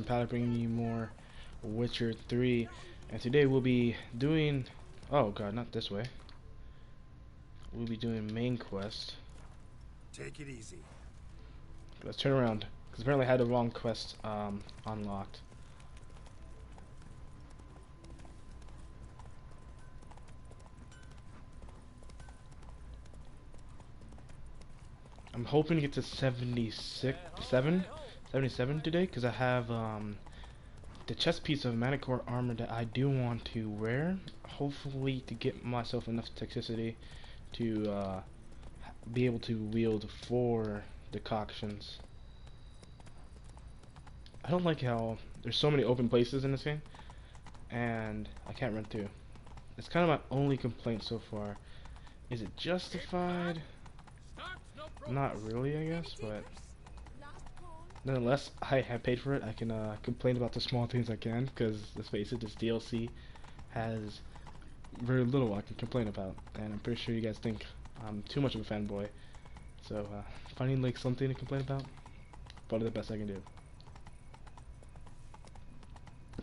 Palette bringing you more Witcher 3, and today we'll be doing, oh god, not this way. We'll be doing main quest. Take it easy. Let's turn around, because apparently I had the wrong quest unlocked. I'm hoping to get to 77 today, because I have the chest piece of Manicore armor that I do want to wear, hopefully to get myself enough toxicity to be able to wield 4 decoctions. I don't like how there's so many open places in this game and I can't run through. It's kind of my only complaint so far. Is it justified? Not really, I guess, but nonetheless, I have paid for it. I can complain about the small things I can, because let's face it, this DLC has very little I can complain about, and I'm pretty sure you guys think I'm too much of a fanboy. So finding like something to complain about, probably the best I can do.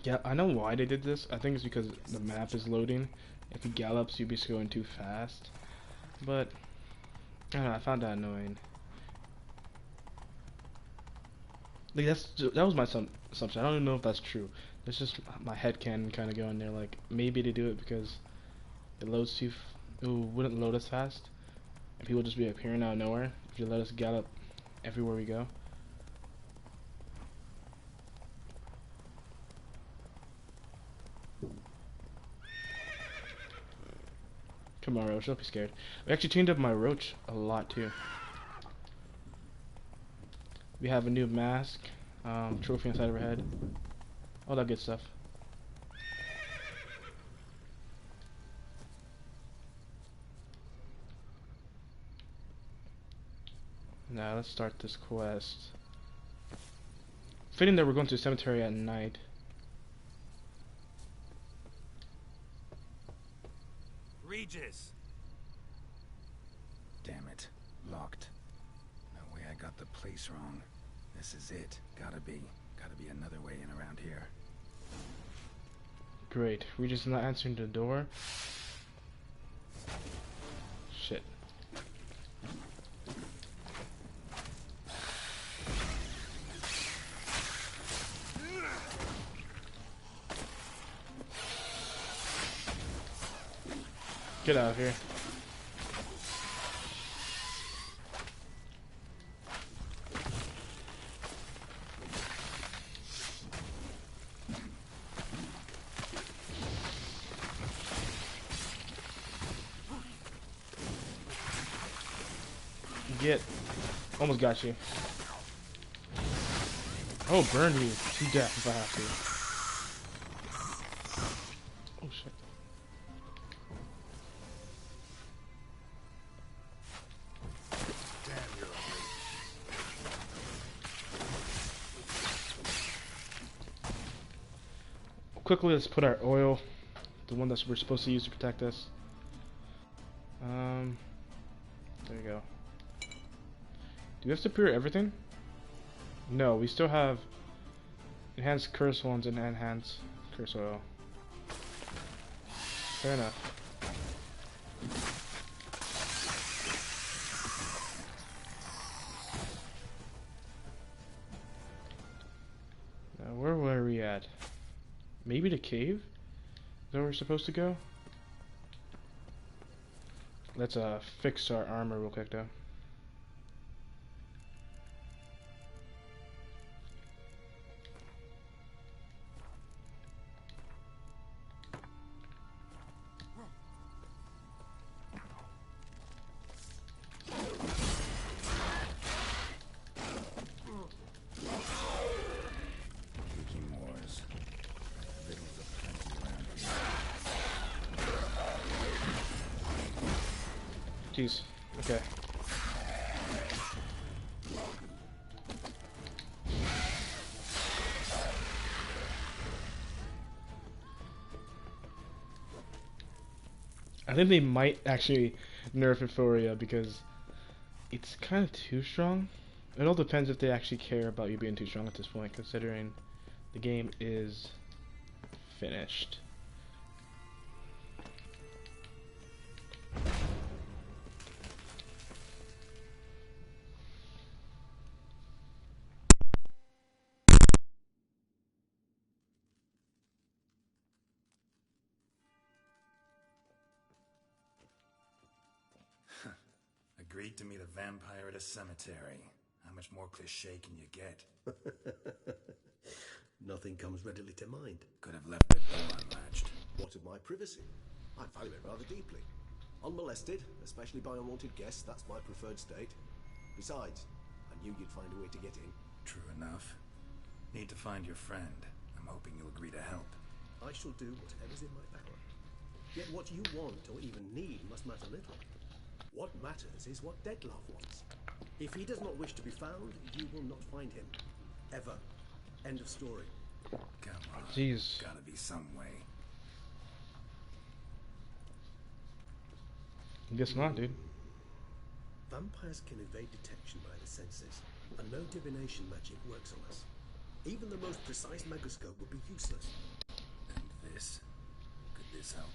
Yeah, I know why they did this. I think it's because the map is loading. If he gallops, you'd be going too fast. But I don't know, I found that annoying. Like that was my assumption. I don't even know if that's true. It's just my head can kind of go in there. Like maybe they do it because it loads too. It wouldn't load as fast, and people just be appearing out of nowhere if you let us gallop everywhere we go. Come on, Roach, don't be scared. We actually tuned up my Roach a lot too. We have a new mask, trophy inside of her head, all that good stuff. Now let's start this quest. Fitting that we're going to the cemetery at night. Regis! Damn it. Locked. No way I got the place wrong. This is it. Gotta be another way in around here. Great. We're just not answering the door. Shit. Get out of here. Get. Almost got you. Oh, burn you to death if I have to. Oh shit. Damn, you're ugly. Quickly, let's put our oil, the one that we're supposed to use to protect us. There you go. Do we have superior everything? No, we still have enhanced curse ones and enhanced curse oil. Fair enough. Now, where were we at? Maybe the cave? Is that where we're supposed to go? Let's fix our armor real quick though. Viking Wars. Riddles of plenty around here. Jeez. Okay. I think they might actually nerf Euphoria because it's kind of too strong. It all depends if they actually care about you being too strong at this point, considering the game is finished. Agreed to meet a vampire at a cemetery. How much more cliché can you get? Nothing comes readily to mind. Could have left the door unlatched. What of my privacy? I value it rather deeply. Unmolested, especially by unwanted guests, that's my preferred state. Besides, I knew you'd find a way to get in. True enough. Need to find your friend. I'm hoping you'll agree to help. I shall do whatever's in my power. Yet what you want or even need must matter little. What matters is what Dettlaff wants. If he does not wish to be found, you will not find him. Ever. End of story. Come on. Jeez. Gotta be some way. Guess not, dude. Vampires can evade detection by the senses, and no divination magic works on us. Even the most precise megascope would be useless. And this? Could this help?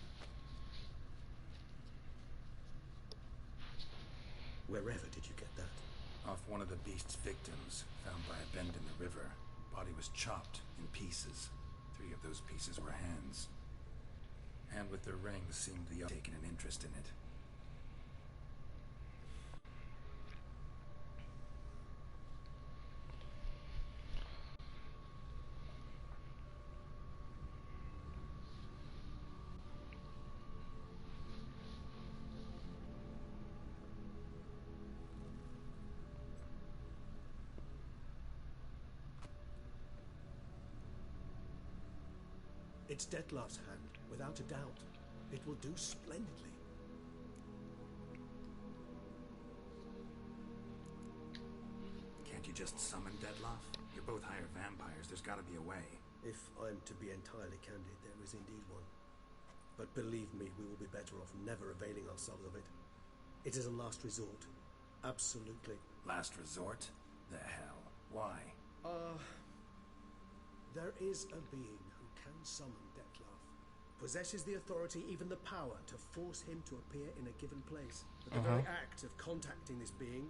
Wherever did you get that? Off one of the beast's victims, found by a bend in the river. Body was chopped in pieces. 3 of those pieces were hands. And with their rings seemed to have taken an interest in it. It's Dettlaff's hand, without a doubt. It will do splendidly. Can't you just summon Dettlaff? You're both hired vampires. There's gotta be a way. If I'm to be entirely candid, there is indeed one. But believe me, we will be better off never availing ourselves of it. It is a last resort. Absolutely. Last resort? The hell? Why? There is a being who can summon Dettlaff. Possesses the authority, even the power, to force him to appear in a given place. But the very act of contacting this being,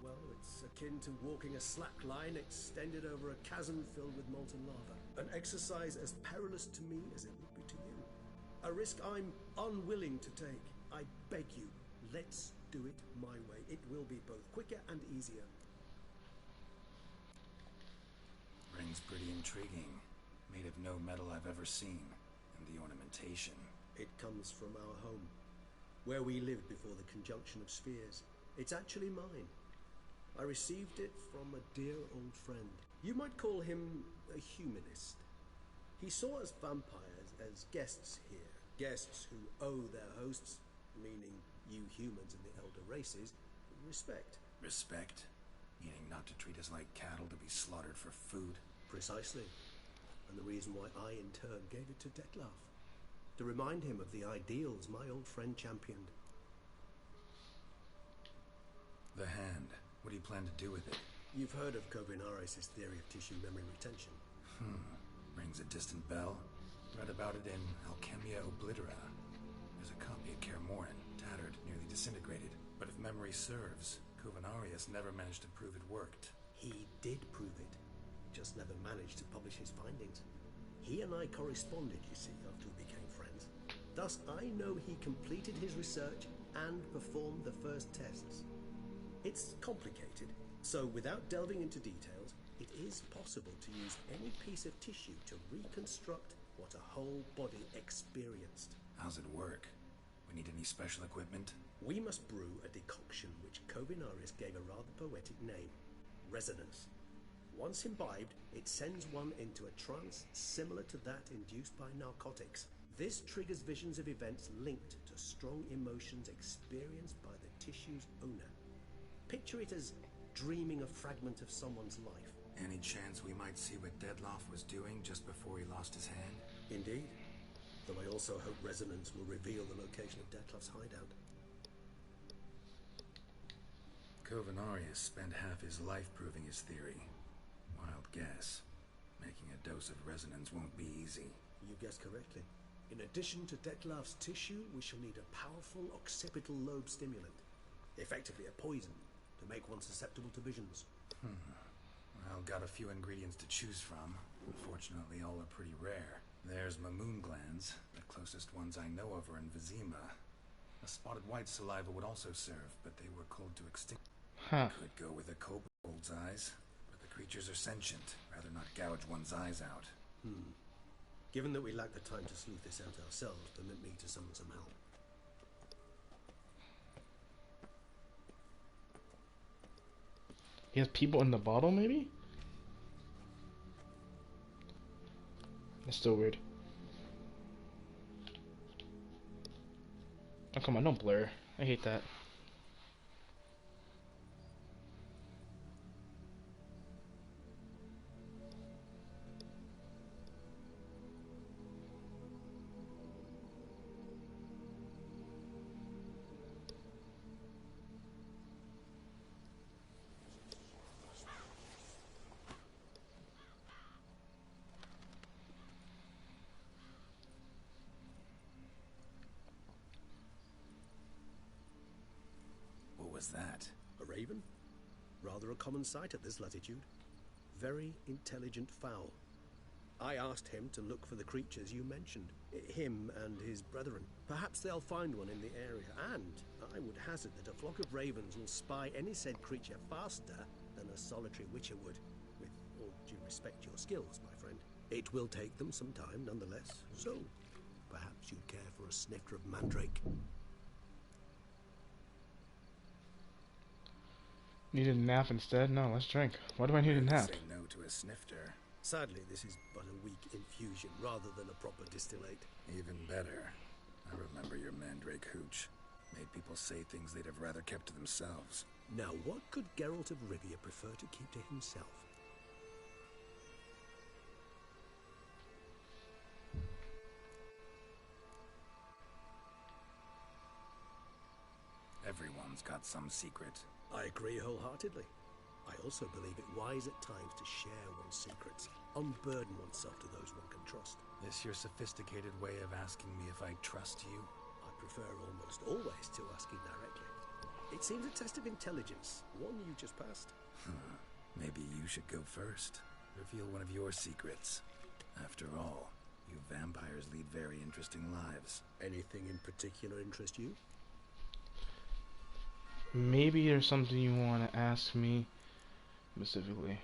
well, it's akin to walking a slack line extended over a chasm filled with molten lava. An exercise as perilous to me as it would be to you. A risk I'm unwilling to take. I beg you, let's do it my way. It will be both quicker and easier. Ring's pretty intriguing. Made of no metal I've ever seen. And the ornamentation. It comes from our home, where we lived before the conjunction of spheres. It's actually mine. I received it from a dear old friend. You might call him a humanist. He saw us vampires as guests here. Guests who owe their hosts, meaning you humans and the elder races, respect. Respect? Meaning not to treat us like cattle to be slaughtered for food? Precisely. And the reason why I, in turn, gave it to Dettlaff. To remind him of the ideals my old friend championed. The hand. What do you plan to do with it? You've heard of Kovinaris' theory of tissue memory retention. Rings a distant bell. Read about it in Alchemia Oblitera. There's a copy of Kaer Morhen, tattered, nearly disintegrated. But if memory serves, Kovinaris never managed to prove it worked. He did prove it, just never managed to publish his findings. He and I corresponded, you see, after we became friends. Thus, I know he completed his research and performed the first tests. It's complicated, so without delving into details, it is possible to use any piece of tissue to reconstruct what a whole body experienced. How's it work? We need any special equipment? We must brew a decoction which Kovinaris gave a rather poetic name, resonance. Once imbibed, it sends one into a trance similar to that induced by narcotics. This triggers visions of events linked to strong emotions experienced by the tissue's owner. Picture it as dreaming a fragment of someone's life. Any chance we might see what Dettlaff was doing just before he lost his hand? Indeed. Though I also hope resonance will reveal the location of Dettlaff's hideout. Kovinaris spent half his life proving his theory. Wild guess. Making a dose of resonance won't be easy. You guessed correctly. In addition to Dettlaff's tissue, we shall need a powerful occipital lobe stimulant. Effectively a poison, to make one susceptible to visions. Well, got a few ingredients to choose from. Unfortunately, all are pretty rare. There's Mamoon glands. The closest ones I know of are in Vizima. A spotted white saliva would also serve, but they were cold to extinction. Huh. Could go with a kobold's eyes, but the creatures are sentient. Rather not gouge one's eyes out. Given that we lack the time to sleuth this out ourselves, permit me to summon some help. He has people in the bottle, maybe? That's still weird. Oh, come on, don't blur. I hate that. What was that? A raven? Rather a common sight at this latitude. Very intelligent fowl. I asked him to look for the creatures you mentioned. Him and his brethren. Perhaps they'll find one in the area, and I would hazard that a flock of ravens will spy any said creature faster than a solitary witcher would. With all due respect to your skills, my friend. It will take them some time, nonetheless. So, perhaps you'd care for a snifter of mandrake. Need a nap instead? No, let's drink. Why do I need a nap? Say no to a snifter. Sadly, this is but a weak infusion rather than a proper distillate. Even better. I remember your mandrake hooch. Made people say things they'd have rather kept to themselves. Now, what could Geralt of Rivia prefer to keep to himself? Everyone's got some secret. I agree wholeheartedly. I also believe it wise at times to share one's secrets, unburden oneself to those one can trust. This your sophisticated way of asking me if I trust you? I prefer almost always to asking directly. It seems a test of intelligence, one you just passed. Maybe you should go first. Reveal one of your secrets. After all, you vampires lead very interesting lives. Anything in particular interest you? Maybe there's something you want to ask me specifically.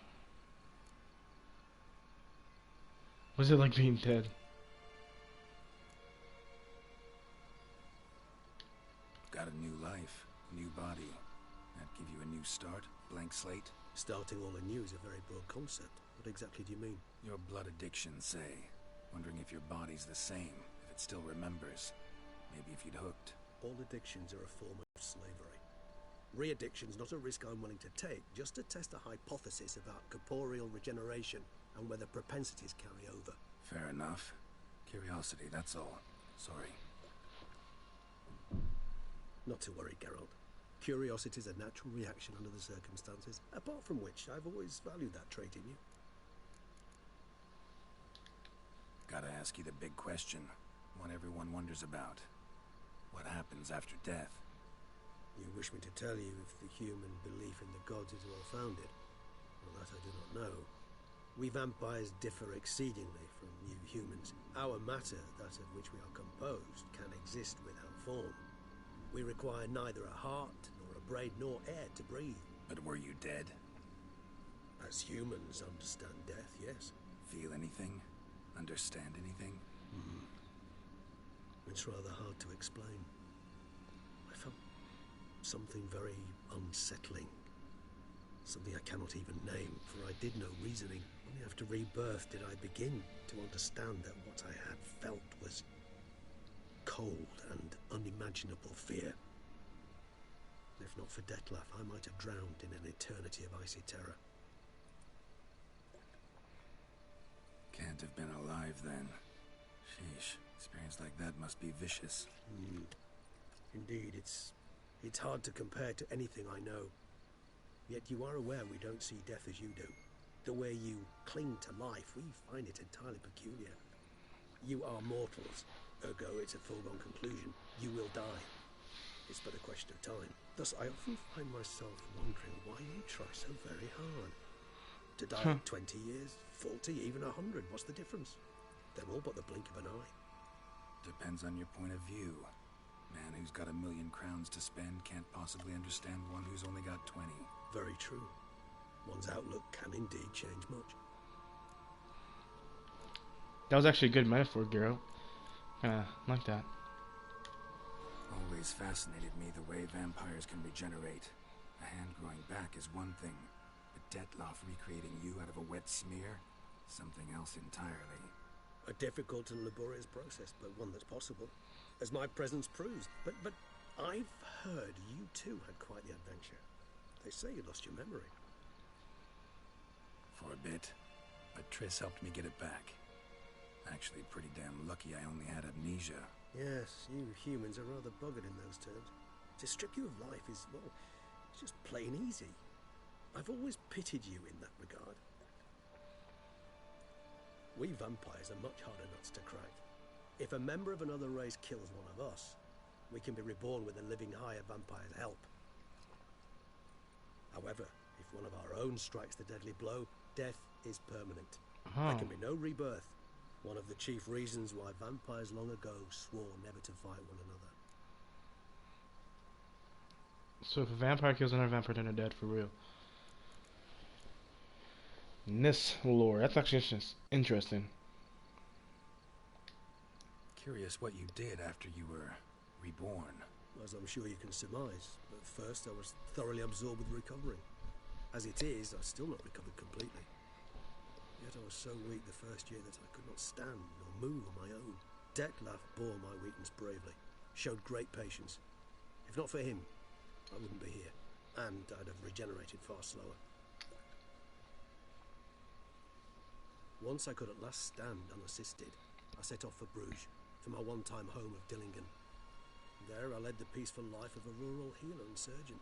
Was it like being dead? Got a new life, new body. That give you a new start, blank slate? Starting all anew is a very broad concept. What exactly do you mean? Your blood addiction, say. Wondering if your body's the same, if it still remembers. Maybe if you'd hooked. All addictions are a form of slavery. Re-addiction's not a risk I'm willing to take, just to test a hypothesis about corporeal regeneration and whether propensities carry over. Fair enough. Curiosity, that's all. Sorry. Not to worry, Geralt. Curiosity's a natural reaction under the circumstances, apart from which I've always valued that trait in you. Gotta ask you the big question. One everyone wonders about. What happens after death? You wish me to tell you if the human belief in the gods is well founded? Well, that I do not know. We vampires differ exceedingly from you humans. Our matter, that of which we are composed, can exist without form. We require neither a heart, nor a brain, nor air to breathe. But were you dead? As humans understand death, yes. Feel anything? Understand anything? It's rather hard to explain. I felt something very unsettling. Something I cannot even name, for I did no reasoning. Only after rebirth did I begin to understand that what I had felt was cold and unimaginable fear. If not for Dettlaff, I might have drowned in an eternity of icy terror. Can't have been alive then. Sheesh, experience like that must be vicious. Indeed, it's hard to compare to anything I know. Yet you are aware we don't see death as you do. The way you cling to life, we find it entirely peculiar. You are mortals, ergo it's a foregone conclusion. You will die. It's but a question of time. Thus, I often find myself wondering why you try so very hard. To die in 20 years, 40, even 100, what's the difference? They're all but the blink of an eye. Depends on your point of view. Man who's got 1,000,000 crowns to spend can't possibly understand one who's only got 20. Very true. One's outlook can indeed change much. That was actually a good metaphor, Geralt. Like that. Always fascinated me the way vampires can regenerate. A hand growing back is one thing, but Detloff recreating you out of a wet smear? Something else entirely. A difficult and laborious process, but one that's possible, as my presence proves. But I've heard you too had quite the adventure. They say you lost your memory. For a bit, but Triss helped me get it back. Actually, pretty damn lucky I only had amnesia. Yes, you humans are rather buggered in those terms. To strip you of life is, well, it's just plain easy. I've always pitied you in that regard. We vampires are much harder nuts to crack. If a member of another race kills one of us, we can be reborn with a living higher vampire's help. However, if one of our own strikes the deadly blow, death is permanent. There can be no rebirth. One of the chief reasons why vampires long ago swore never to fight one another. So if a vampire kills another vampire, then they're dead for real. This lore, that's actually just interesting. Curious what you did after you were reborn. As I'm sure you can surmise, at first I was thoroughly absorbed with recovering. As it is, I've still not recovered completely. Yet I was so weak the first year that I could not stand nor move on my own. Detlaff bore my weakness bravely, showed great patience. If not for him, I wouldn't be here, and I'd have regenerated far slower. Once I could at last stand unassisted, I set off for Bruges, for my one-time home of Dillingen. There I led the peaceful life of a rural healer and surgeon.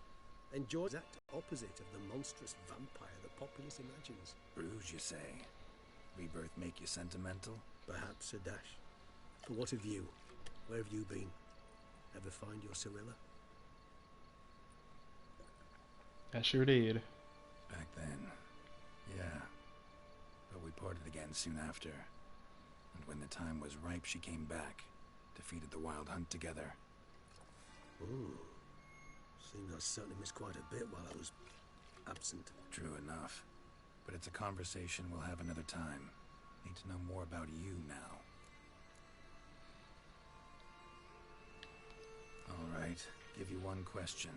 Enjoyed the exact opposite of the monstrous vampire the populace imagines. Bruges, you say? Rebirth make you sentimental? Perhaps a dash. But what of you? Where have you been? Ever find your Cirilla? I sure did. Back then, yeah. But we parted again soon after. And when the time was ripe, she came back. Defeated the Wild Hunt together. Ooh. Seems I certainly missed quite a bit while I was absent. True enough. But it's a conversation we'll have another time. Need to know more about you now. All right. Give you one question.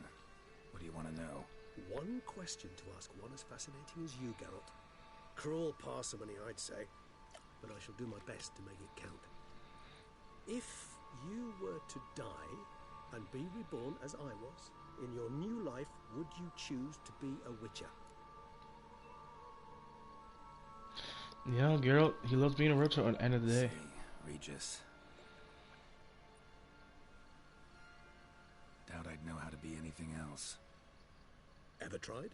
What do you want to know? One question to ask one as fascinating as you, Geralt. Cruel parsimony, I'd say. But I shall do my best to make it count. If you were to die and be reborn as I was, in your new life, would you choose to be a witcher? Yeah, Geralt, he loves being a witcher at the end of the day. See, Regis. Doubt I'd know how to be anything else. Ever tried?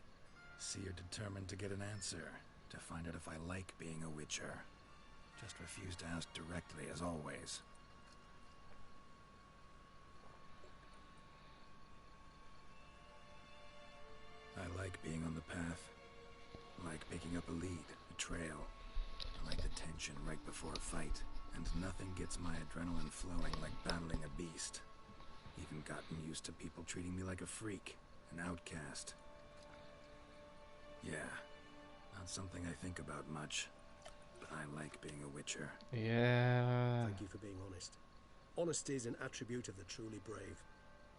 See, you're determined to get an answer. To find out if I like being a witcher. Just refuse to ask directly, as always. I like being on the path. I like picking up a lead, a trail. I like the tension right before a fight. And nothing gets my adrenaline flowing like battling a beast. Even gotten used to people treating me like a freak, an outcast. Yeah, not something I think about much. But I like being a witcher. Yeah. Thank you for being honest. Honesty is an attribute of the truly brave,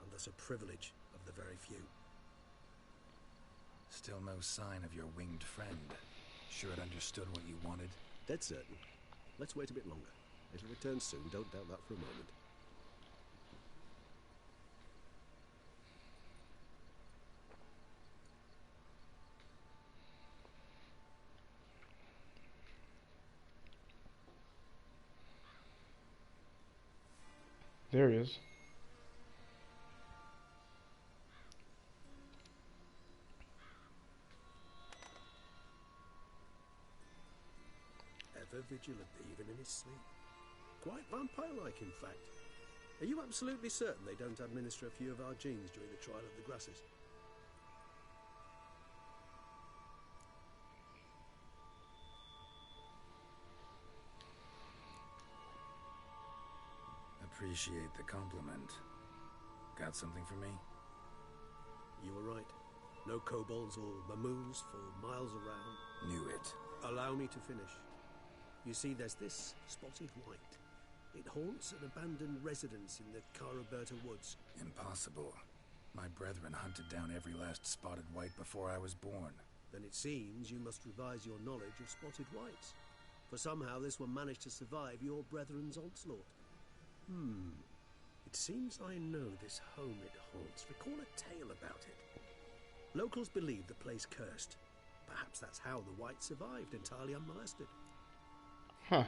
and thus a privilege of the very few. Still no sign of your winged friend. Sure it understood what you wanted? Dead certain. Let's wait a bit longer. It'll return soon, don't doubt that for a moment. There he is. vigilantly, even in his sleep. Quite vampire-like, in fact. Are you absolutely certain they don't administer a few of our genes during the trial of the grasses? Appreciate the compliment. Got something for me? You were right. No kobolds or mamoons for miles around. Knew it. Allow me to finish. You see, there's this spotted white. It haunts an abandoned residence in the Caraberta woods. Impossible. My brethren hunted down every last spotted white before I was born. Then it seems you must revise your knowledge of spotted whites. For somehow this one managed to survive your brethren's onslaught. It seems I know this home it haunts. Recall a tale about it. Locals believe the place cursed. Perhaps that's how the white survived entirely unmolested. Huh.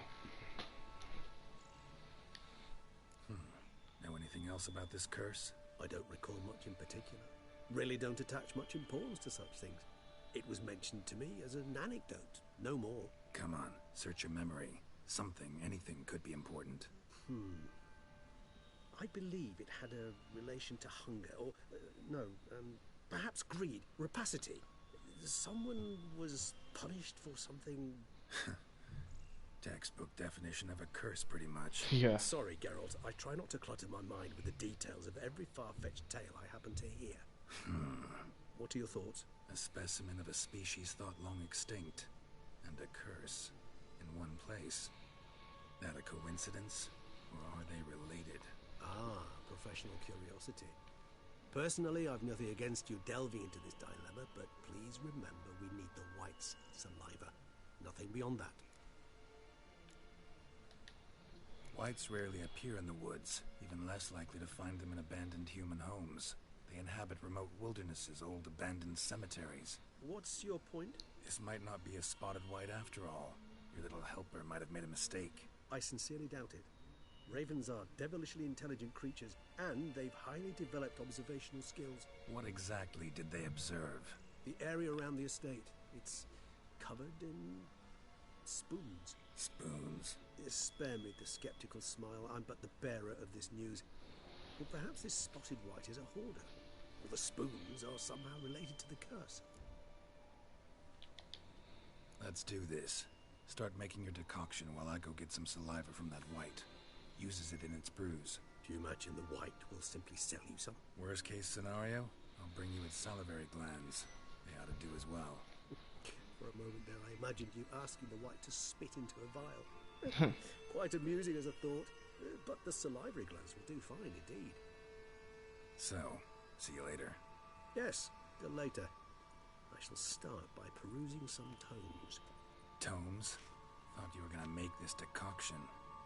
Know anything else about this curse? I don't recall much in particular. Really don't attach much importance to such things. It was mentioned to me as an anecdote, no more. Come on, search your memory. Something, anything could be important. I believe it had a relation to hunger, or, perhaps greed, rapacity. Someone was punished for something... Textbook definition of a curse, pretty much. Yeah. Sorry, Geralt, I try not to clutter my mind with the details of every far-fetched tale I happen to hear. What are your thoughts? A specimen of a species thought long extinct, and a curse in one place. That a coincidence, or are they related? Ah, professional curiosity. Personally, I've nothing against you delving into this dilemma, but please remember we need the white's saliva. Nothing beyond that. Whites rarely appear in the woods, even less likely to find them in abandoned human homes. They inhabit remote wildernesses, old abandoned cemeteries. What's your point? This might not be a spotted white after all. Your little helper might have made a mistake. I sincerely doubt it. Ravens are devilishly intelligent creatures, and they've highly developed observational skills. What exactly did they observe? The area around the estate, it's covered in spoons. Spoons? Spare me the skeptical smile. I'm but the bearer of this news. Or perhaps this spotted white is a hoarder. Or the spoons are somehow related to the curse. Let's do this. Start making your decoction while I go get some saliva from that white. Uses it in its brews. Do you imagine the white will simply sell you some? Worst case scenario, I'll bring you its salivary glands. They ought to do as well. For a moment there, I imagined you asking the white to spit into a vial. Quite amusing as a thought, but the salivary glands will do fine indeed. So, see you later. Yes, till later. I shall start by perusing some tomes. Tomes? Thought you were gonna make this decoction.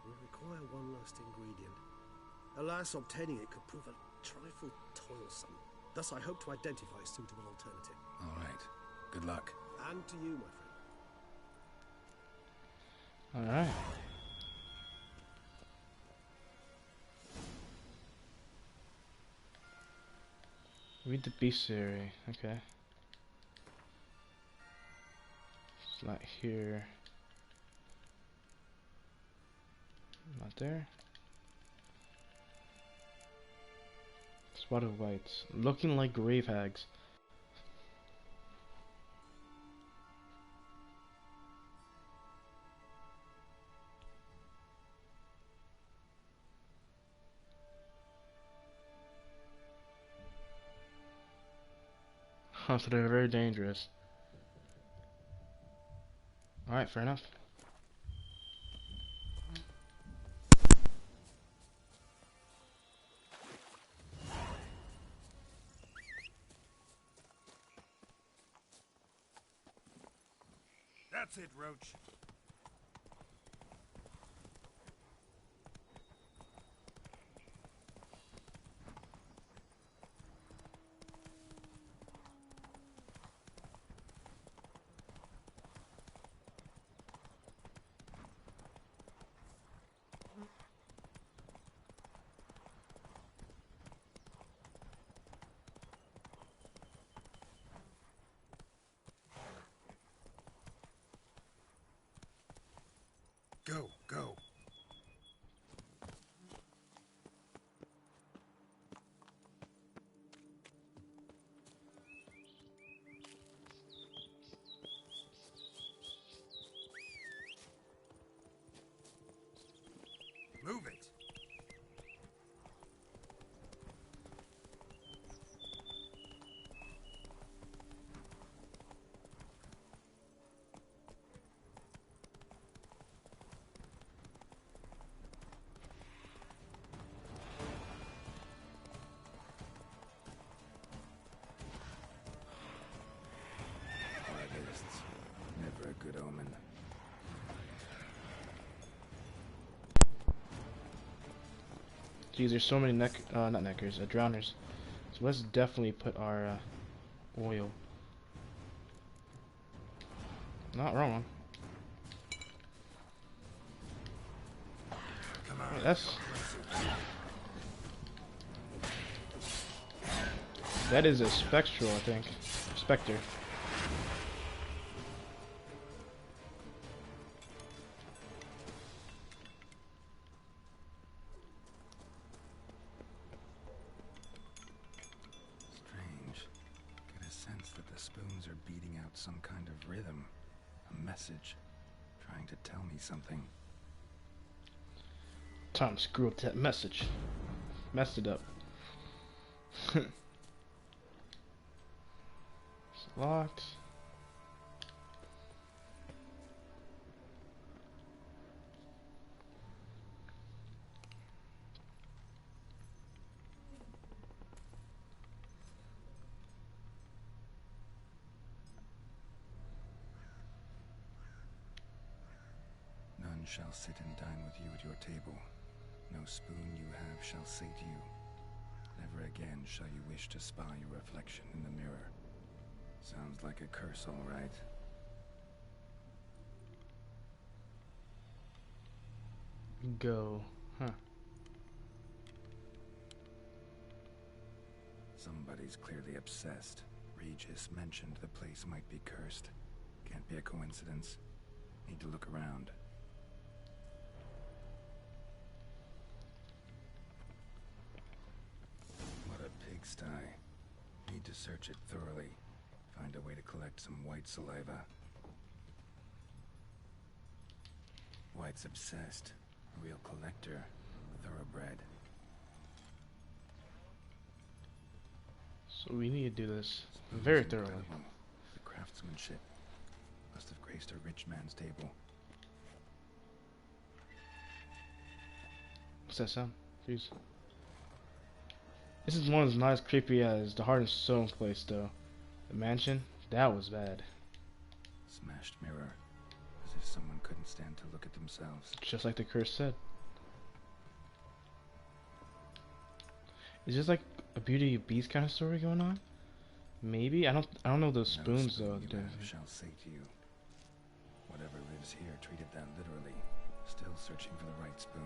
We require one last ingredient. Alas, obtaining it could prove a trifle toilsome. Thus, I hope to identify a suitable alternative. All right. Good luck. And to you, my friend. Alright. Read the bestiary. Okay. It's not here. Not there. Spotted whites. Looking like grave hags. Huh, so they're very dangerous. Alright, fair enough. That's it, Roach. Go, go. Move it. Artists. Never a good omen. Geez, there's so many not neckers, drowners. So let's definitely put our oil. Not wrong. Come on. That's that is a spectral, I think. Spectre. Strange. Get a sense that the spoons are beating out some kind of rhythm. A message. Trying to tell me something. Time to screw up that message. Messed it up. It's locked. None shall sit and dine with you at your table. No spoon you have shall say to you. Never again shall you wish to spy your reflection in the mirror. Sounds like a curse, all right. Go. Huh. Somebody's clearly obsessed. Regis mentioned the place might be cursed. Can't be a coincidence. Need to look around. What a pigsty. Need to search it thoroughly. Find a way to collect some white saliva. White's obsessed. A real collector. Thoroughbred. So we need to do this very thoroughly. Incredible. The craftsmanship must have graced a rich man's table. What's that sound? Jeez. This is one as not as creepy as the Heart and Stone place, though. The mansion? That was bad. Smashed mirror. As if someone couldn't stand to look at themselves. Just like the curse said. Is this like a Beauty and the Beast kind of story going on? Maybe? I don't know those spoons No spoon though. you have shall say to you. Whatever lives here treated that literally. Still searching for the right spoon.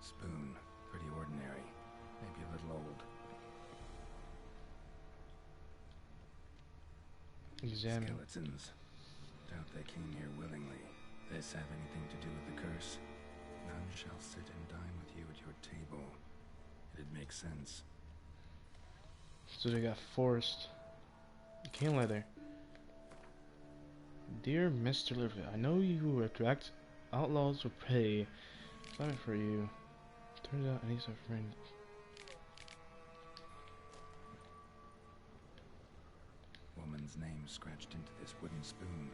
Spoon. Pretty ordinary. Maybe a little old. Examine. Skeletons. Doubt they came here willingly. This have anything to do with the curse? None shall sit and dine with you at your table. It'd make sense. So they got forced. Cane leather. Dear Mr. Liverpool, I know you attract outlaws for prey. Sorry for you. Turns out I need some friend. Woman's name scratched into this wooden spoon.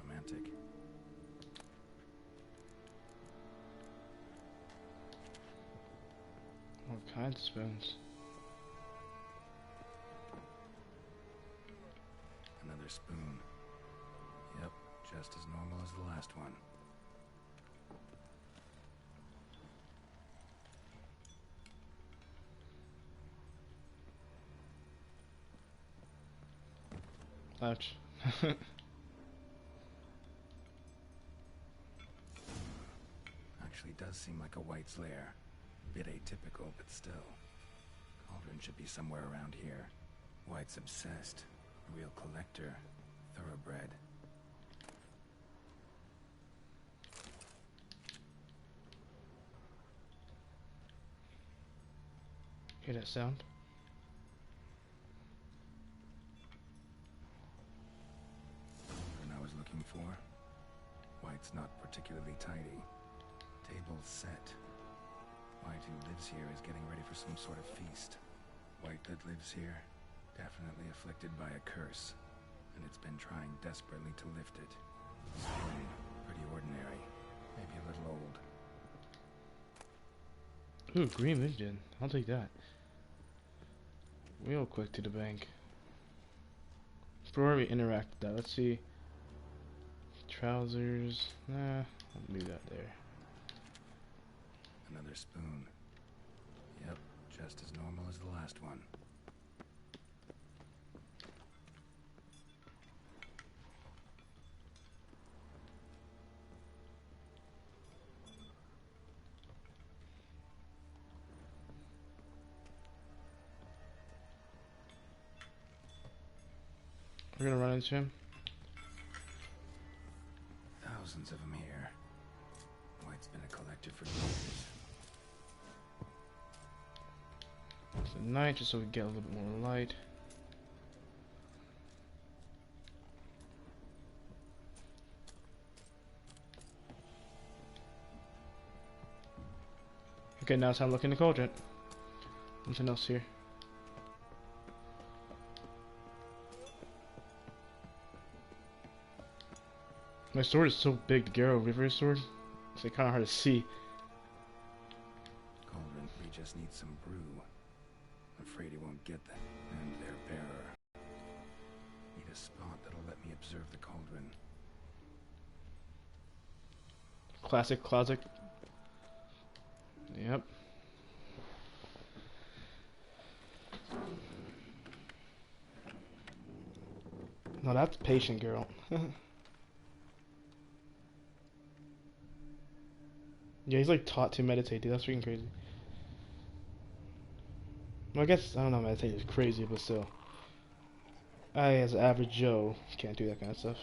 Romantic. All kinds of spoons. Another spoon. Yep, just as normal as the last one. Ouch. Actually does seem like a white's lair. bit atypical, but still. Cauldron should be somewhere around here. White's obsessed. A real collector. Thoroughbred. Hear that sound? Cauldron I was looking for. White's not particularly tidy. Table's set. White, who lives here, is getting ready for some sort of feast. White that lives here, definitely afflicted by a curse, and it's been trying desperately to lift it. Skin, pretty ordinary, maybe a little old. Ooh, green engine. I'll take that. Real quick to the bank. Before we interact with that, let's see. Trousers. Nah, I'll leave that there. Another spoon. Yep, just as normal as the last one. We're gonna run into him. Thousands of them here. White's been a collector for years. It's at night, just so we get a little bit more light. Okay, now it's time to look in the cauldron. Nothing else here. My sword is so big, the Garrow River sword. It's like kind of hard to see. Cauldron, we just need some brew. I'm afraid he won't get that. And their bearer. Need a spot that'll let me observe the cauldron. Classic closet. Yep. No, that's patient, girl. Yeah, he's like taught to meditate, dude. That's freaking crazy. Well, I guess, I don't know, meditate is crazy, but still. I, as an average Joe, can't do that kind of stuff.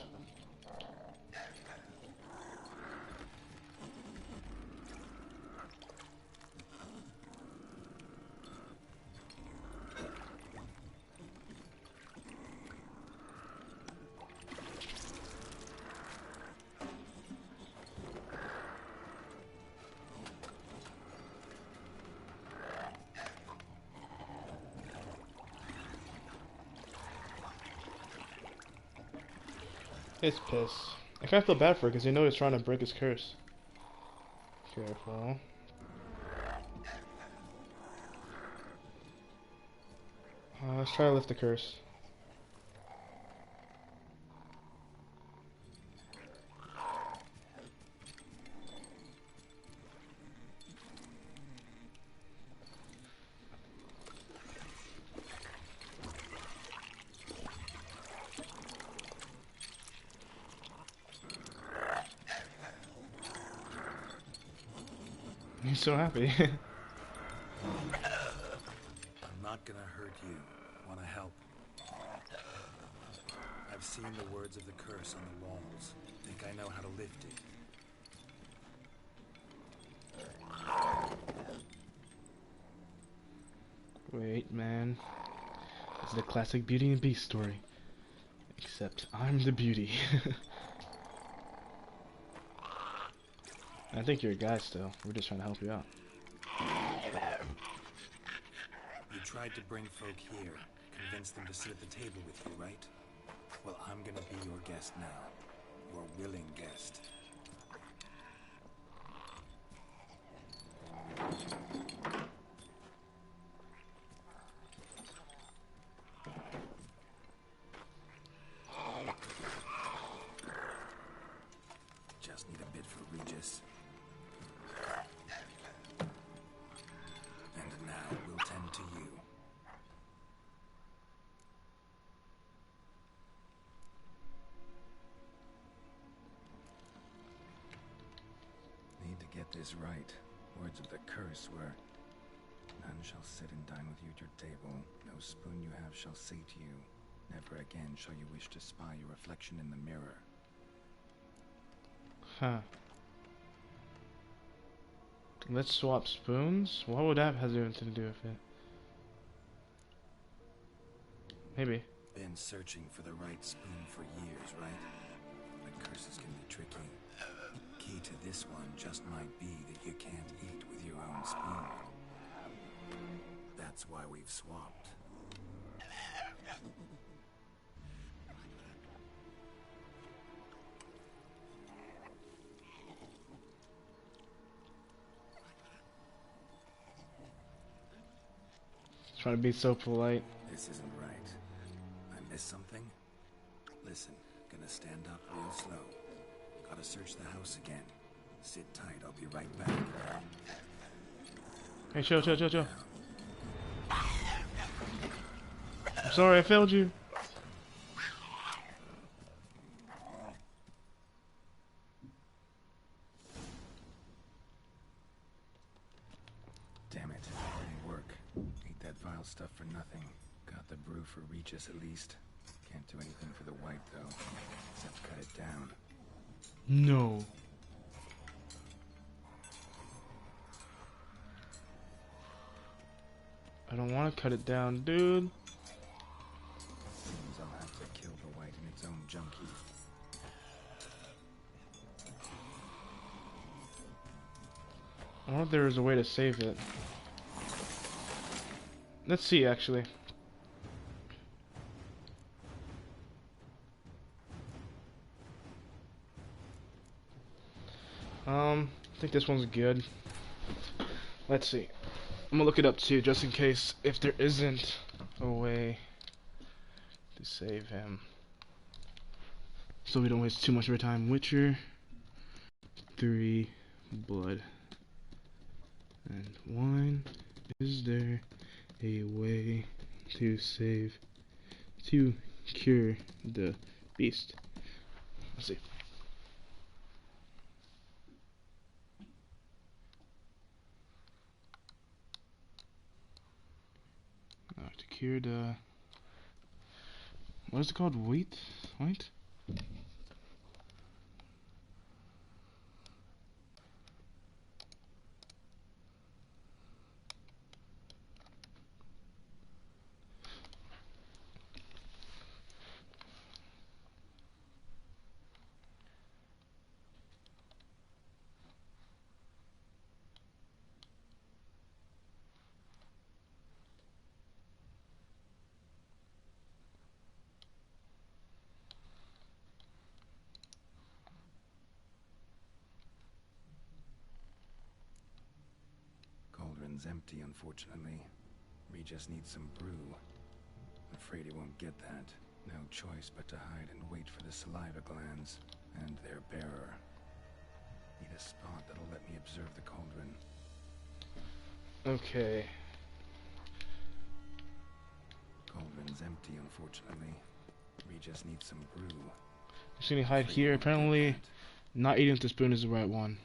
It's piss. I kind of feel bad for it because you know he's trying to break his curse. Careful. Let's try to lift the curse. He's so happy. I'm not gonna hurt you. Wanna help? I've seen the words of the curse on the walls. Think I know how to lift it. Wait, man. This is the classic Beauty and the Beast story. Except I'm the beauty. I think you're a guy still. We're just trying to help you out. You tried to bring folk here, convince them to sit at the table with you, right? Well, I'm gonna be your guest now. Your willing guest. Just need a bit for Regis. And now we'll tend to you. Need to get this right. Words of the curse were shall sit and dine with you at your table. No spoon you have shall say to you, never again shall you wish to spy your reflection in the mirror. Huh. Let's swap spoons? What would that have anything to do with it? Maybe. Been searching for the right spoon for years, right? But curses can be tricky. Key to this one just might be that you can't eat with your own spoon. That's why we've swapped. Trying to be so polite. This isn't right. I missed something? Listen, gonna stand up real slow. Gotta search the house again. Sit tight, I'll be right back. Hey, chill. I'm sorry, I failed you. Damn it, didn't work. Ate that vile stuff for nothing. Got the brew for Regis at least. Can't do anything for the white though, except cut it down. No. I don't want to cut it down, dude. Seems I'll have to kill the white in its own junkie. I wonder if there is a way to save it. Let's see, actually. I think this one's good. Let's see. I'm gonna look it up too, just in case if there isn't a way to save him. So we don't waste too much of our time. Witcher 3 blood and wine. Is there a way to cure the beast? Let's see. To cure the, what is it called? Wheat? Cauldron's empty, unfortunately. Regis needs some brew. Afraid he won't get that. No choice but to hide and wait for the saliva glands and their bearer. Need a spot that'll let me observe the cauldron. Okay. Cauldron's empty, unfortunately. Regis needs some brew. I'm just gonna hide here. Apparently, not eating with the spoon is the right one.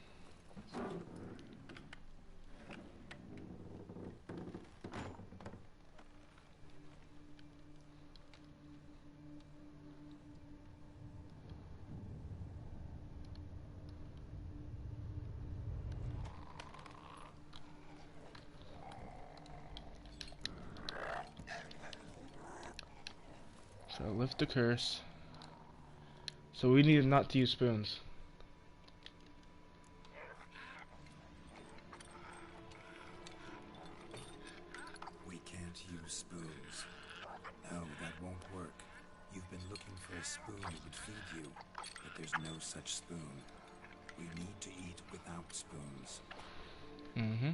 So lift the curse. So we need not to use spoons. We can't use spoons. No, that won't work. You've been looking for a spoon that would feed you, but there's no such spoon. We need to eat without spoons. Mm-hmm.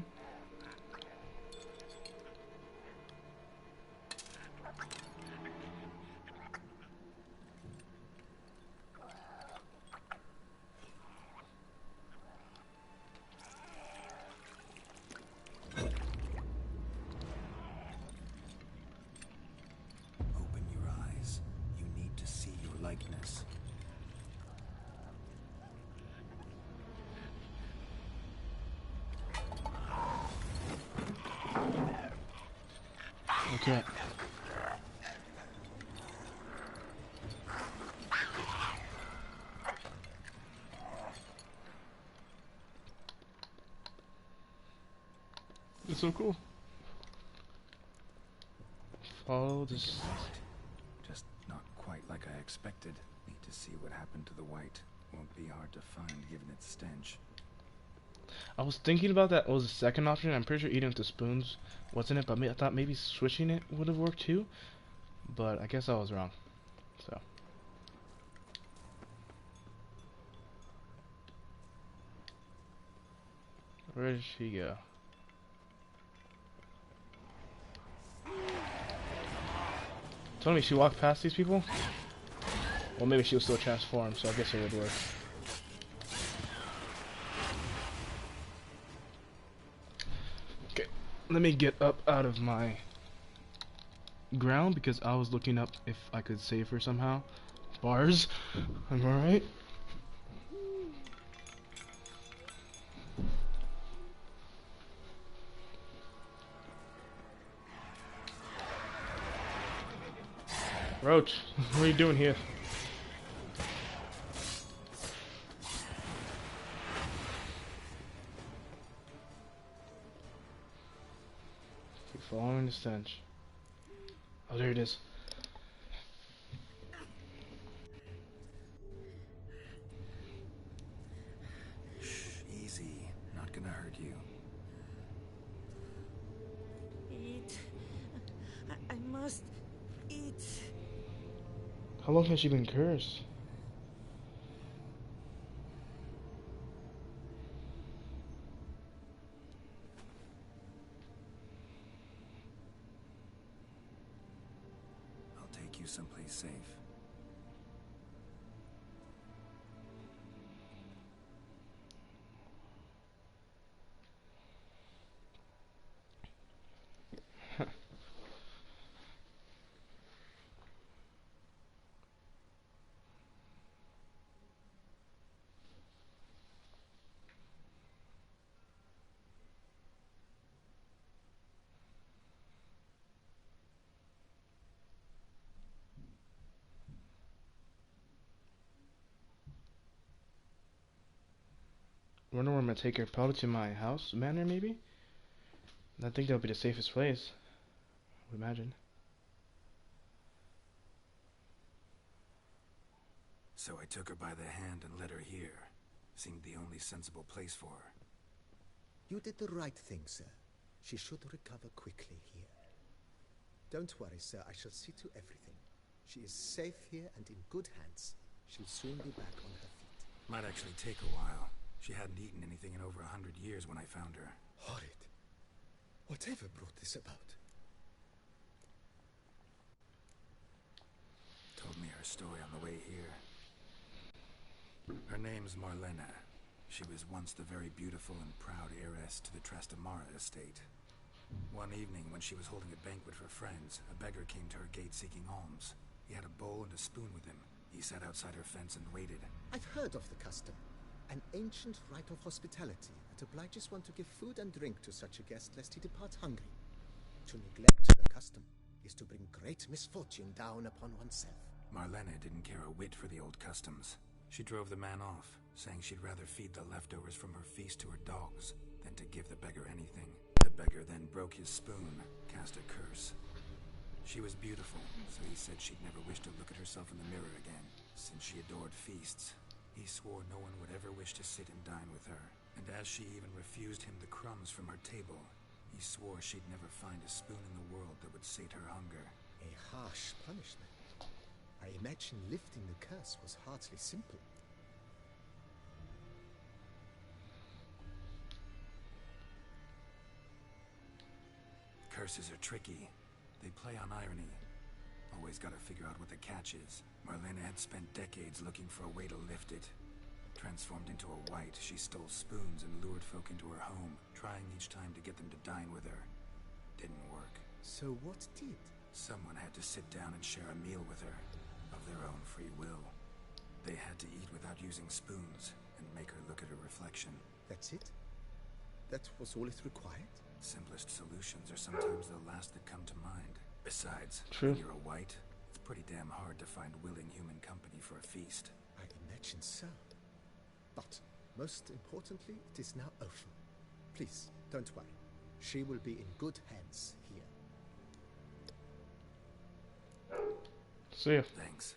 Open your eyes. You need to see your likeness. Okay. It's so cool. Follow this. Just not quite like I expected. Need to see what happened to the white. Won't be hard to find given its stench. I was thinking about that was the second option. I'm pretty sure eating with the spoons wasn't it, but I thought maybe switching it would have worked too. But I guess I was wrong. So. Where did she go? Told me she walked past these people? Well, maybe she was still transformed, so I guess it would work. Okay, let me get up out of my ground because I was looking up if I could save her somehow. Bars, am I right? Roach, what are you doing here? Keep following the stench. Oh, there it is. Shh, easy. Not gonna hurt you. Eat. I must eat. How long has she been cursed? I'll take you someplace safe. I wonder where I'm gonna take her. Probably to my house, manor maybe? I think that would be the safest place. I would imagine. So I took her by the hand and led her here. Seemed the only sensible place for her. You did the right thing, sir. She should recover quickly here. Don't worry, sir. I shall see to everything. She is safe here and in good hands. She'll soon be back on her feet. Might actually take a while. She hadn't eaten anything in over 100 years when I found her. Horrid. Whatever brought this about? Told me her story on the way here. Her name's Marlena. She was once the very beautiful and proud heiress to the Trastamara estate. One evening, when she was holding a banquet for friends, a beggar came to her gate seeking alms. He had a bowl and a spoon with him. He sat outside her fence and waited. I've heard of the custom. An ancient rite of hospitality that obliges one to give food and drink to such a guest lest he depart hungry. To neglect the custom is to bring great misfortune down upon oneself. Marlena didn't care a whit for the old customs. She drove the man off, saying she'd rather feed the leftovers from her feast to her dogs than to give the beggar anything. The beggar then broke his spoon, cast a curse. She was beautiful, so he said she'd never wish to look at herself in the mirror again. Since she adored feasts, he swore no one would ever wish to sit and dine with her. And as she even refused him the crumbs from her table, he swore she'd never find a spoon in the world that would sate her hunger. A harsh punishment. I imagine lifting the curse was hardly simple. Curses are tricky. They play on irony. Always gotta figure out what the catch is. Marlena had spent decades looking for a way to lift it. Transformed into a white, she stole spoons and lured folk into her home, trying each time to get them to dine with her. Didn't work. So what did? Someone had to sit down and share a meal with her, of their own free will. They had to eat without using spoons, and make her look at her reflection. That's it? That was all it required? Simplest solutions are sometimes the last that come to mind. Besides, True. when you're a white, it's pretty damn hard to find willing human company for a feast. I imagine so. But most importantly, it is now over. Please, don't worry. She will be in good hands here. See ya. Thanks.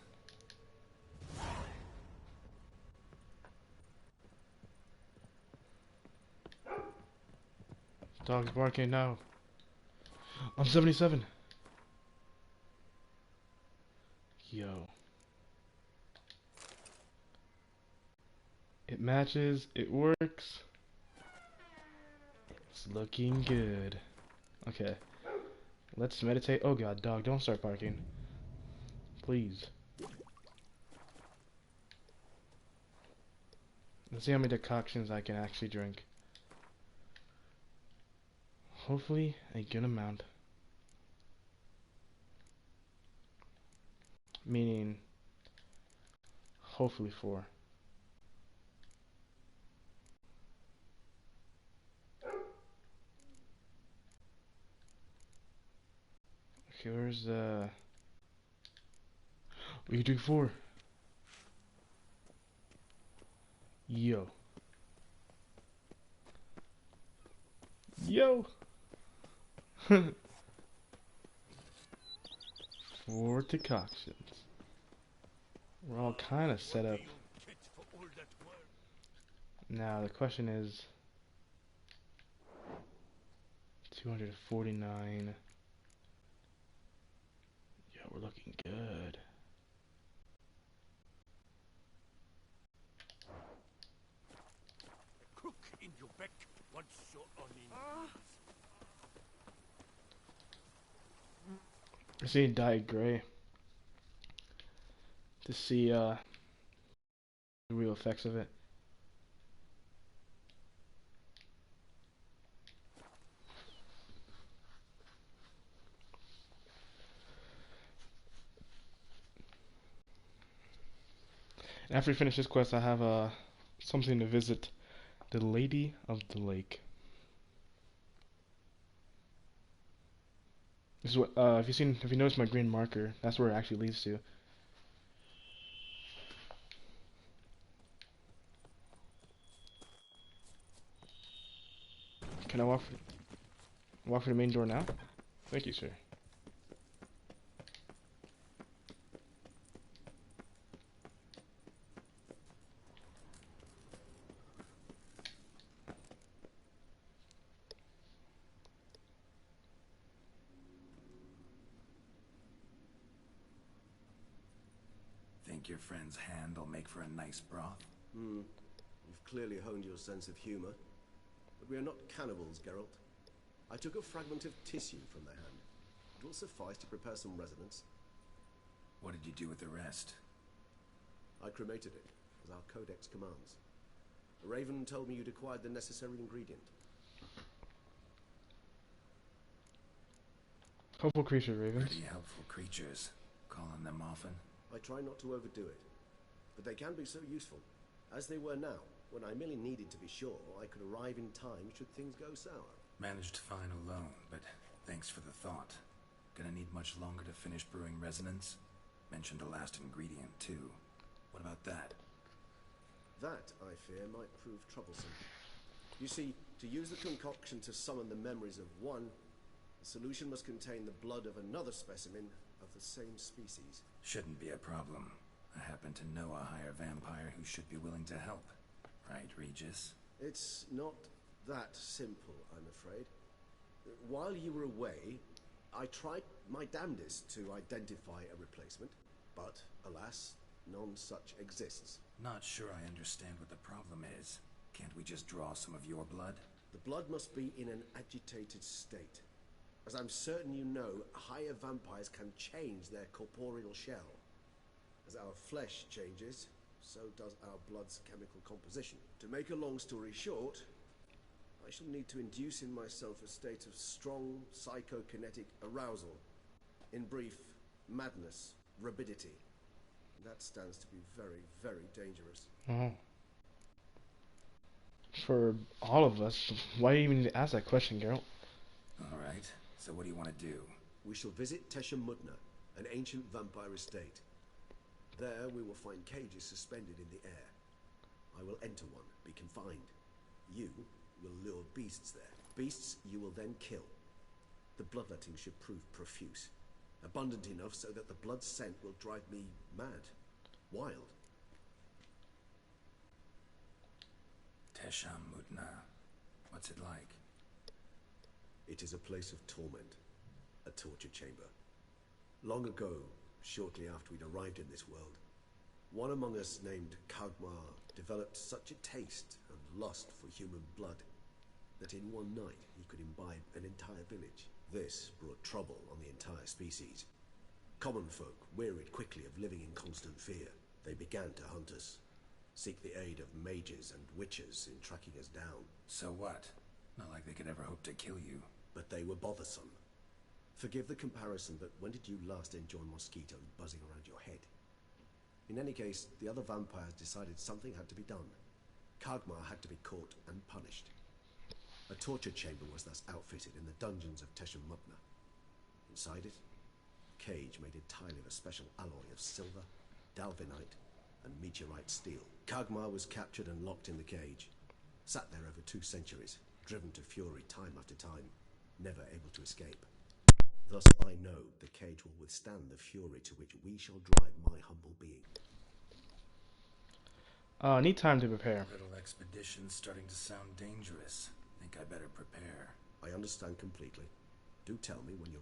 Dog's barking now. I'm 77. Yo. It matches. It works. It's looking good. Okay. Let's meditate. Oh god, dog, don't start barking. Please. Let's see how many decoctions I can actually drink. Hopefully, a good amount. Meaning, hopefully 4. Okay, where's the... We can drink 4. Yo. Yo! 4 decoctions. We're all kind of set up. Now the question is 249. Yeah, we're looking good. Cook in your back once you're on in. I see Diet Gray to see the real effects of it. After we finish this quest, I have something to visit the Lady of the Lake. This is what if you notice my green marker, that's where it actually leads to. Can I walk through the main door now? Thank you, sir. Think your friend's hand will make for a nice broth? You've clearly honed your sense of humor. But we are not cannibals, Geralt. I took a fragment of tissue from their hand. It will suffice to prepare some resonance. What did you do with the rest? I cremated it, as our codex commands. Raven told me you'd acquired the necessary ingredient. Helpful creature, Ravens. Pretty helpful creatures. Calling them often? I try not to overdo it, but they can be so useful, as they were now, when I merely needed to be sure I could arrive in time should things go sour. Managed fine alone, but thanks for the thought. Gonna need much longer to finish brewing resonance? Mentioned the last ingredient, too. What about that? That, I fear, might prove troublesome. You see, to use the concoction to summon the memories of one, the solution must contain the blood of another specimen of the same species. Shouldn't be a problem. I happen to know a higher vampire who should be willing to help. Right, Regis? It's not that simple, I'm afraid. While you were away, I tried my damnedest to identify a replacement, but alas, none such exists. Not sure I understand what the problem is. Can't we just draw some of your blood? The blood must be in an agitated state. As I'm certain you know, higher vampires can change their corporeal shell. As our flesh changes, so does our blood's chemical composition. To make a long story short, I shall need to induce in myself a state of strong psychokinetic arousal. In brief, madness, rabidity. That stands to be very, very dangerous. Oh. For all of us, why do you even need to ask that question, Geralt? Alright, so what do you want to do? we shall visit Teshem Mutna, an ancient vampire estate. There we will find cages suspended in the air. I will enter one, be confined. You will lure beasts there. Beasts you will then kill. The bloodletting should prove profuse. Abundant enough so that the blood scent will drive me mad. Wild. Teshem Mutna. What's it like? It is a place of torment. A torture chamber. Long ago, shortly after we'd arrived in this world, one among us named Kagmar developed such a taste and lust for human blood that in one night he could imbibe an entire village. This brought trouble on the entire species. Common folk wearied quickly of living in constant fear. They began to hunt us, seek the aid of mages and witches in tracking us down. So what? Not like they could ever hope to kill you. But they were bothersome. Forgive the comparison, but when did you last enjoy mosquitoes buzzing around your head? In any case, the other vampires decided something had to be done. Kagmar had to be caught and punished. A torture chamber was thus outfitted in the dungeons of Teshem Mutna. Inside it, a cage made entirely of a special alloy of silver, dalvinite, and meteorite steel. Kagmar was captured and locked in the cage. Sat there over 2 centuries, driven to fury time after time, never able to escape. Thus I know the cage will withstand the fury to which we shall drive my humble being. Need time to prepare. Little expedition's starting to sound dangerous. Think I better prepare. I understand completely. Do tell me when you're...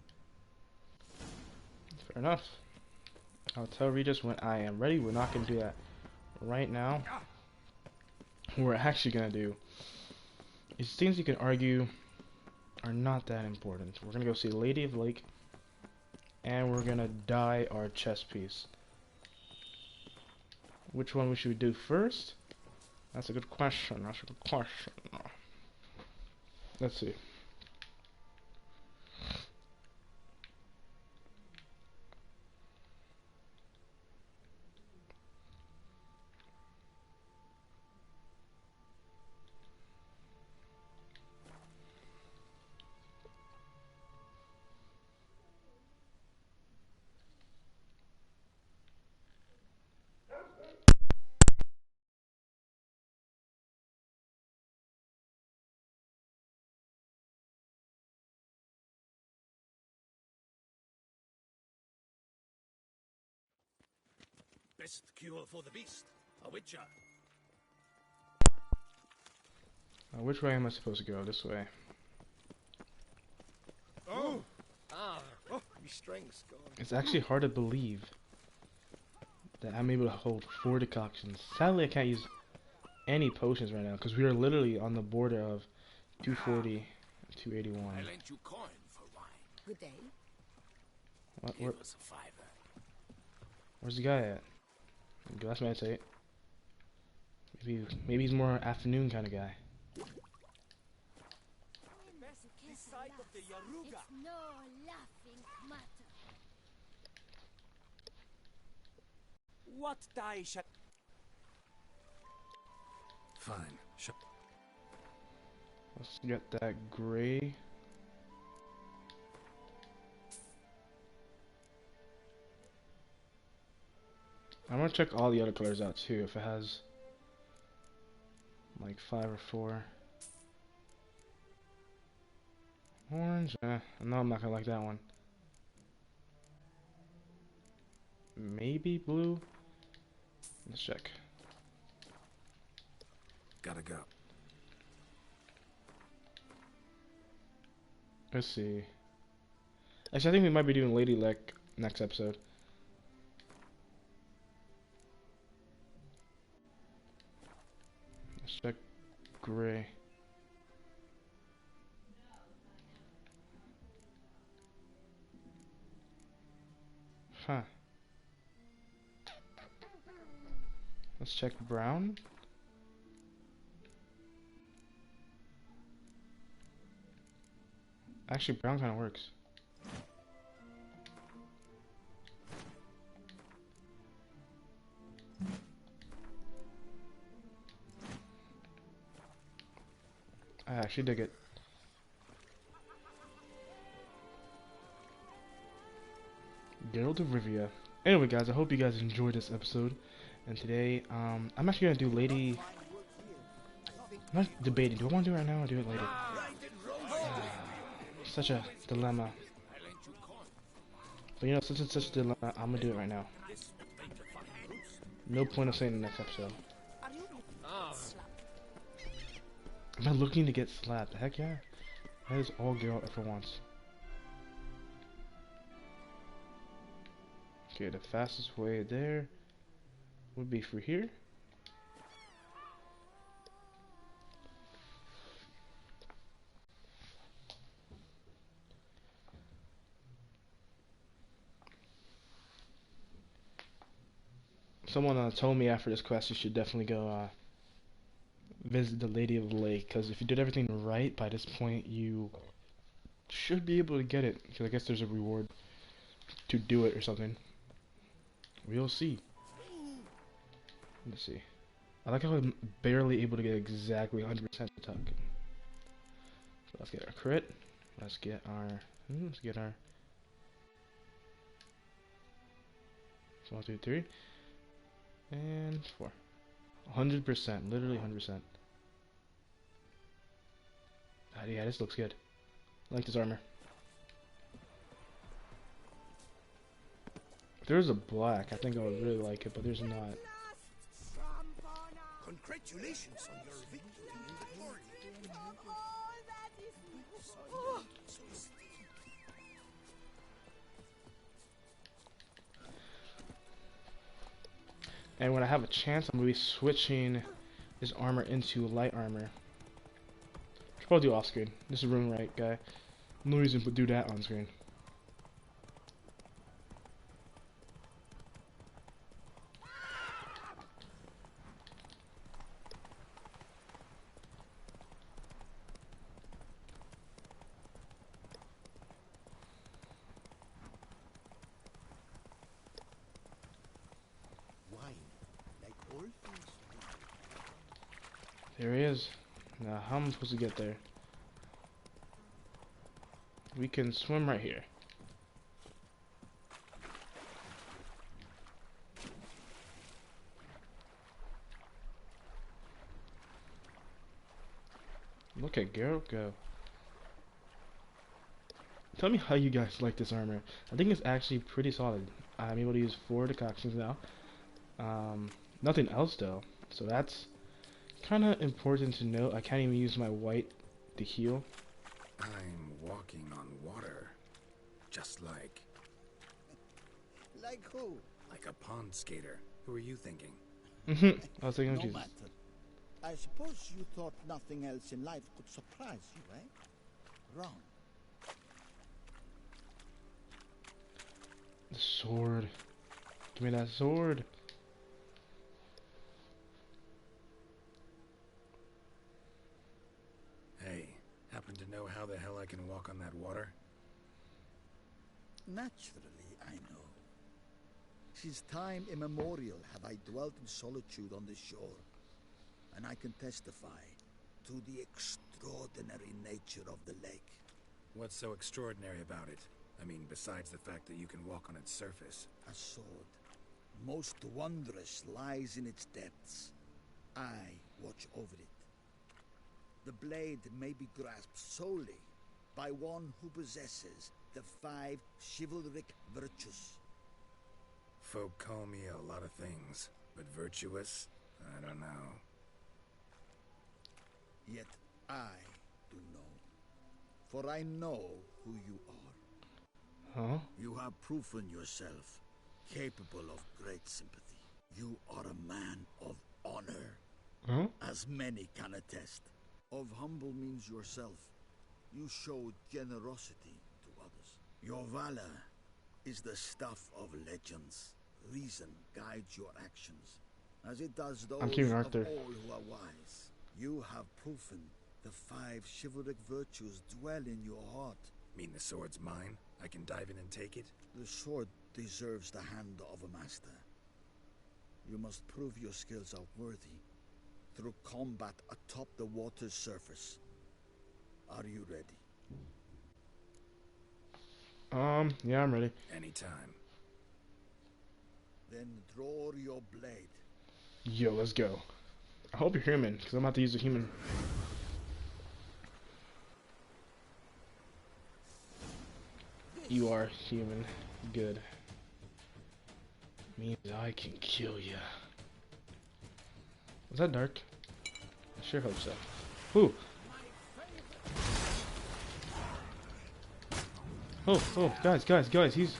Fair enough. I'll tell Regis when I am ready. We're not going to do that right now. What we're actually going to do is things you can argue are not that important. We're going to go see Lady of the Lake, and we're going to dye our chest piece. Which one we should do first? That's a good question. That's a good question. Let's see. Best cure for the beast. A witcher. Which way am I supposed to go? This way. Oh! Oh, your strength's gone. It's actually hard to believe that I'm able to hold 4 decoctions. Sadly, I can't use any potions right now because we are literally on the border of 240 and 281. I lent you coin for wine. Good day. Where, Give us a fiver. where's the guy at? Glass meditate. Maybe he's more afternoon kind of guy. This side of the Yaruga. It's no laughing matter. What die shall... Fine. Let's get that gray. I'm gonna check all the other colors out too, if it has like 5 or 4. Orange? No, I'm not gonna like that one. Maybe blue? Let's check. Gotta go. Let's see. Actually, I think we might be doing Lady Lek next episode. Let's check gray. Huh. Let's check brown. Actually, brown kind of works. I actually dig it. Geralt of Rivia. Anyway, guys, I hope you guys enjoyed this episode. And today, I'm actually gonna do Lady. I'm not debating. Do I want to do it right now or do it later? Such a dilemma. But you know, since it's such a dilemma, I'm gonna do it right now. No point of saying the next episode. Am I looking to get slapped? Heck yeah. That is all Geralt ever wants. Okay, the fastest way there would be through here. Someone told me after this quest you should definitely go visit the Lady of the Lake, because if you did everything right by this point you should be able to get it, because I guess there's a reward to do it or something. We'll see. Let's see. I like how I'm barely able to get exactly 100% tuck. So let's get our crit. Let's get our 1, 2, 3, and 4. 100%, literally 100%. Yeah, this looks good. I like this armor. If there was a black, I think I would really like it, but there's not. Congratulations on your victory in the tournament. And when I have a chance, I'm going to be switching this armor into light armor. Should probably do off screen. This is room right, guy. No reason to do that on screen. There he is. Now, how am I supposed to get there? We can swim right here. Look at Geralt go. Tell me how you guys like this armor. I think it's actually pretty solid. I'm able to use 4 decoctions now. Nothing else though. So that's kind of important to note. I can't even use my white to heal. I'm walking on water. Just like... Like who? Like a pond skater. Who are you thinking? I was thinking of No Jesus. matter. I suppose you thought nothing else in life could surprise you, eh? Wrong. The sword. Give me that sword. Hey, happen to know how the hell I can walk on that water? Naturally, I know. Since time immemorial have I dwelt in solitude on this shore, and I can testify to the extraordinary nature of the lake. What's so extraordinary about it? I mean, besides the fact that you can walk on its surface. A sword, most wondrous, lies in its depths. I watch over it. The blade may be grasped solely by one who possesses the 5 chivalric virtues. Folk call me a lot of things, but virtuous? I don't know. Yet I do know, for I know who you are. Huh? You have proven yourself capable of great sympathy. You are a man of honor, Huh? as many can attest. Of humble means yourself. You show generosity to others. Your valor is the stuff of legends. Reason guides your actions, as it does those I'm King of Arthur. all who are wise. You have proven the 5 chivalric virtues dwell in your heart. Mean the sword's mine? I can dive in and take it? The sword deserves the hand of a master. You must prove your skills are worthy through combat atop the water's surface. Are you ready? Yeah, I'm ready. Anytime. Then draw your blade. Yo, let's go. I hope you're human, because I'm about to use a human. You are human. Good. Means I can kill ya. Was that dark? I sure hope so. Ooh. Oh, guys, he's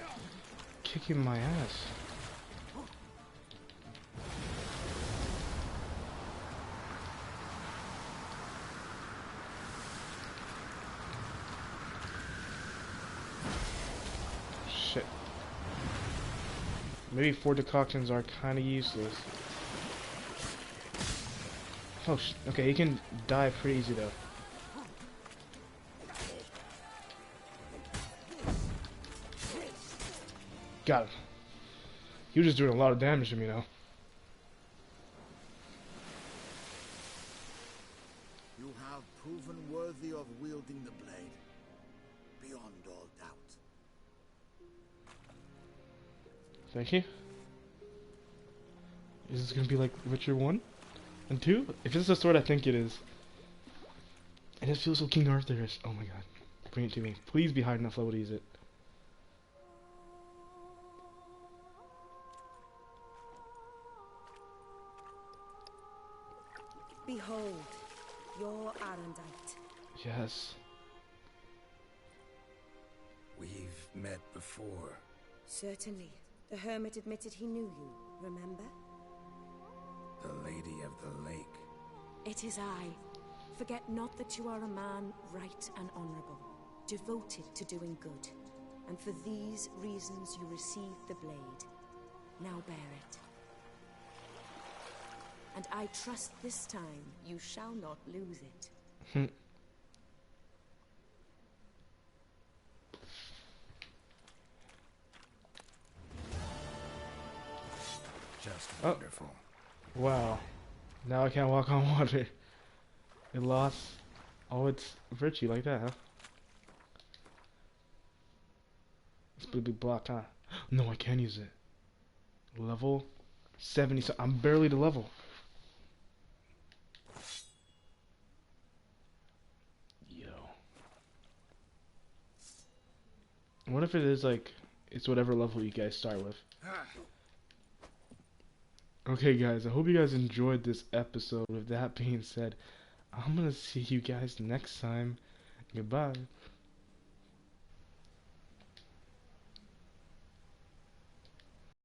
kicking my ass. Shit. Maybe 4 decoctions are kind of useless. Oh, okay, he can die pretty easy though. Got him. He was just doing a lot of damage to me now. You have proven worthy of wielding the blade, beyond all doubt. Thank you. Is this gonna be like Witcher 1 and 2? If it's the sword I think it is. It just feels so King Arthur-ish. Oh my god. Bring it to me. Please be high enough level to use it. Behold, your Arendite. Yes. We've met before. Certainly. The hermit admitted he knew you, remember? The Lady of the Lake. It is I. Forget not that you are a man right and honorable, devoted to doing good. And for these reasons you received the blade. Now bear it. And I trust this time you shall not lose it. Just wonderful. Wow. Now I can't walk on water. It lost all its virtue like that, huh? It's a big block, huh? No, I can use it. Level 70, so I'm barely to level. Yo. What if it is like, it's whatever level you guys start with? Okay guys, I hope you guys enjoyed this episode. With that being said, I'm gonna see you guys next time. Goodbye.